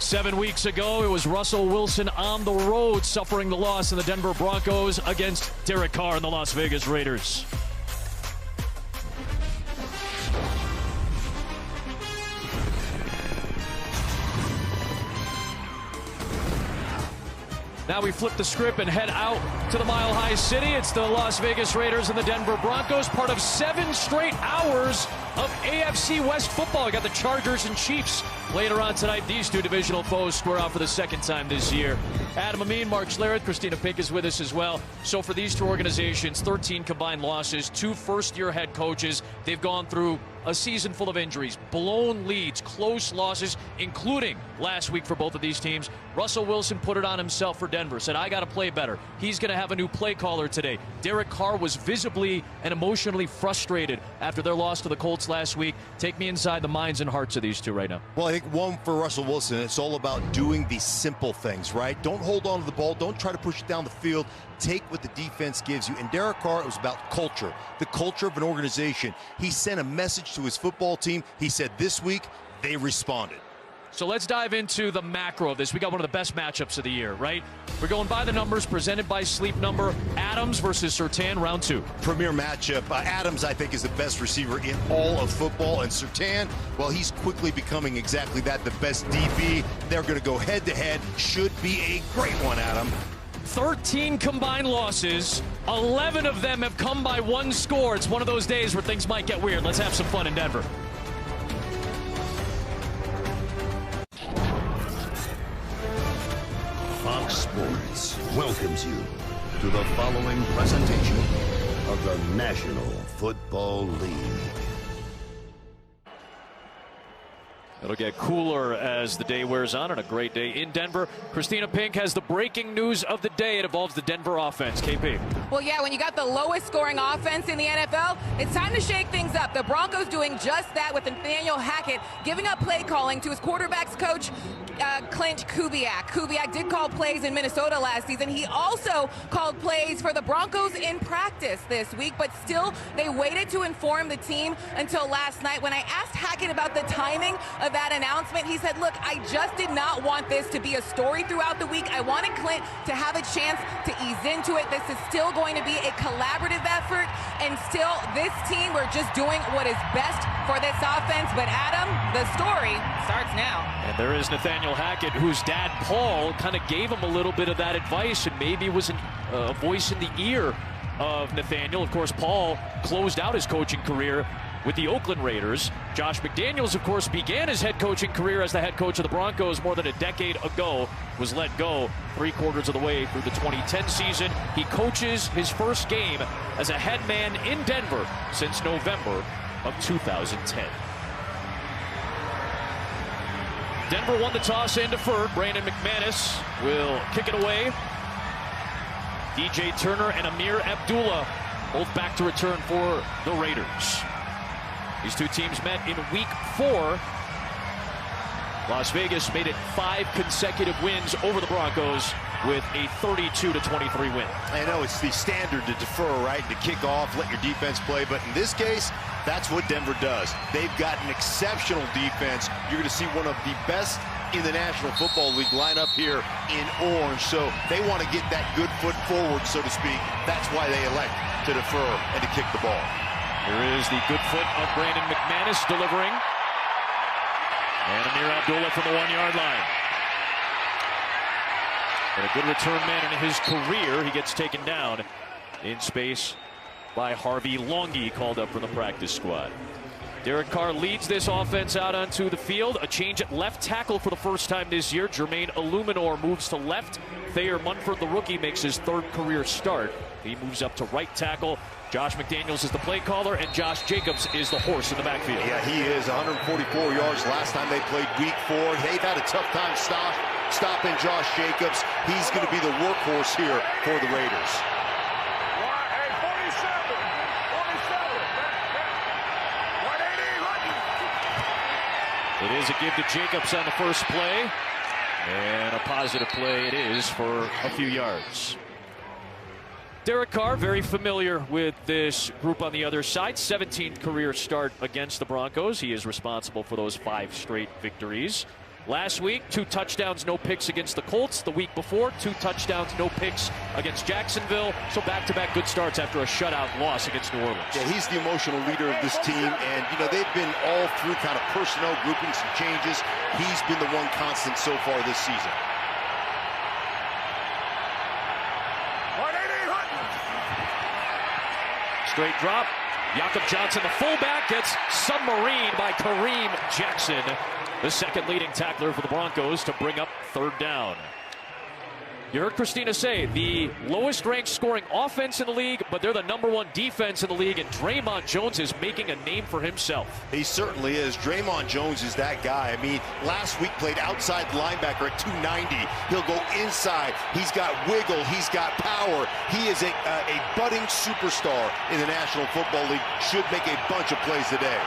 7 weeks ago, it was Russell Wilson on the road suffering the loss in the Denver Broncos against Derek Carr and the Las Vegas Raiders. Now we flip the script and head out to the Mile High City. It's the Las Vegas Raiders and the Denver Broncos, part of 7 straight hours of AFC West football. We got the Chargers and Chiefs later on tonight. These two divisional foes square out for the second time this year. Adam Amin, Mark Schlereth, Christina Pink is with us as well. So for these two organizations, 13 combined losses, 2 first-year head coaches. They've gone through a season full of injuries, blown leads, close losses, including last week for both of these teams. Russell Wilson put it on himself for Denver, said, I got to play better. He's going to have a new play caller today. Derek Carr was visibly and emotionally frustrated after their loss to the Colts last week. Take me inside the minds and hearts of these two right now. Well, I think one for Russell Wilson, it's all about doing the simple things, right? Don't hold on to the ball. Don't try to push it down the field. Take what the defense gives you. And Derek Carr, it was about culture, the culture of an organization. He sent a message to his football team. He said this week, they responded. So let's dive into the macro of this. We got one of the best matchups of the year, right? We're going by the numbers presented by Sleep Number. Adams versus Surtain, round 2. Premier matchup. Adams, I think, is the best receiver in all of football. And Surtain, well, he's quickly becoming exactly that, the best DB. They're going to go head-to-head. Should be a great one, Adam. 13 combined losses. 11 of them have come by 1 score. It's one of those days where things might get weird. Let's have some fun in Denver. Fox Sports welcomes you to the following presentation of the National Football League. It'll get cooler as the day wears on, and a great day in Denver. Christina Pink has the breaking news of the day. It involves the Denver offense. KP. Well, yeah, when you got the lowest scoring offense in the NFL, it's time to shake things up. The Broncos doing just that with Nathaniel Hackett giving up play calling to his quarterback's coach, Clint Kubiak. Kubiak did call plays in Minnesota last season. He also called plays for the Broncos in practice this week, but still they waited to inform the team until last night. When I asked Hackett about the timing of that announcement, he said, look, I just did not want this to be a story throughout the week. I wanted Clint to have a chance to ease into it. This is still going to be a collaborative effort, and still this team, we're just doing what is best for this offense. But Adam, the story starts now. And there is Nathaniel Hackett, whose dad, Paul, kind of gave him a little bit of that advice and maybe was a voice in the ear of Nathaniel. Of course, Paul closed out his coaching career with the Oakland Raiders. Josh McDaniels, of course, began his head coaching career as the head coach of the Broncos more than a decade ago, was let go 3/4 of the way through the 2010 season. He coaches his first game as a head man in Denver since November of 2010. Denver won the toss and deferred. Brandon McManus will kick it away. DJ Turner and Amir Abdullah both back to return for the Raiders. These two teams met in week 4. Las Vegas made it 5 consecutive wins over the Broncos with a 32-23 win. I know it's the standard to defer, right? To kick off, let your defense play. But in this case, that's what Denver does. They've got an exceptional defense. You're going to see one of the best in the National Football League lineup here in orange. So they want to get that good foot forward, so to speak. That's why they elect to defer and to kick the ball. Here is the good foot of Brandon McManus delivering. And Amir Abdullah from the 1-yard line. And a good return man in his career. He gets taken down in space by Harvey Longy, called up from the practice squad. Derek Carr leads this offense out onto the field. A change at left tackle for the first time this year. Jermaine Illuminor moves to left. Thayer Munford, the rookie, makes his 3rd career start. He moves up to right tackle. Josh McDaniels is the play caller, and Josh Jacobs is the horse in the backfield. Yeah, he is. 144 yards last time they played week 4. They've had a tough time stopping Josh Jacobs. He's going to be the workhorse here for the Raiders. It is a give to Jacobs on the first play, and a positive play it is for a few yards. Derek Carr, very familiar with this group on the other side. 17th career start against the Broncos. He is responsible for those 5 straight victories. Last week, 2 touchdowns, no picks against the Colts. The week before, 2 touchdowns, no picks against Jacksonville. So back-to-back good starts after a shutout loss against New Orleans. Yeah, he's the emotional leader of this team, and, you know, they've been all through kind of personnel groupings and changes. He's been the one constant so far this season. Straight drop. Jakob Johnson, the fullback, gets submarined by Kareem Jackson, the second leading tackler for the Broncos, to bring up 3rd down. You heard Christina say the lowest ranked scoring offense in the league, but they're the #1 defense in the league, and Draymond Jones is making a name for himself. He certainly is. Draymond Jones is that guy. I mean, last week played outside linebacker at 290. He'll go inside. He's got wiggle. He's got power. He is a budding superstar in the National Football League. Should make a bunch of plays today.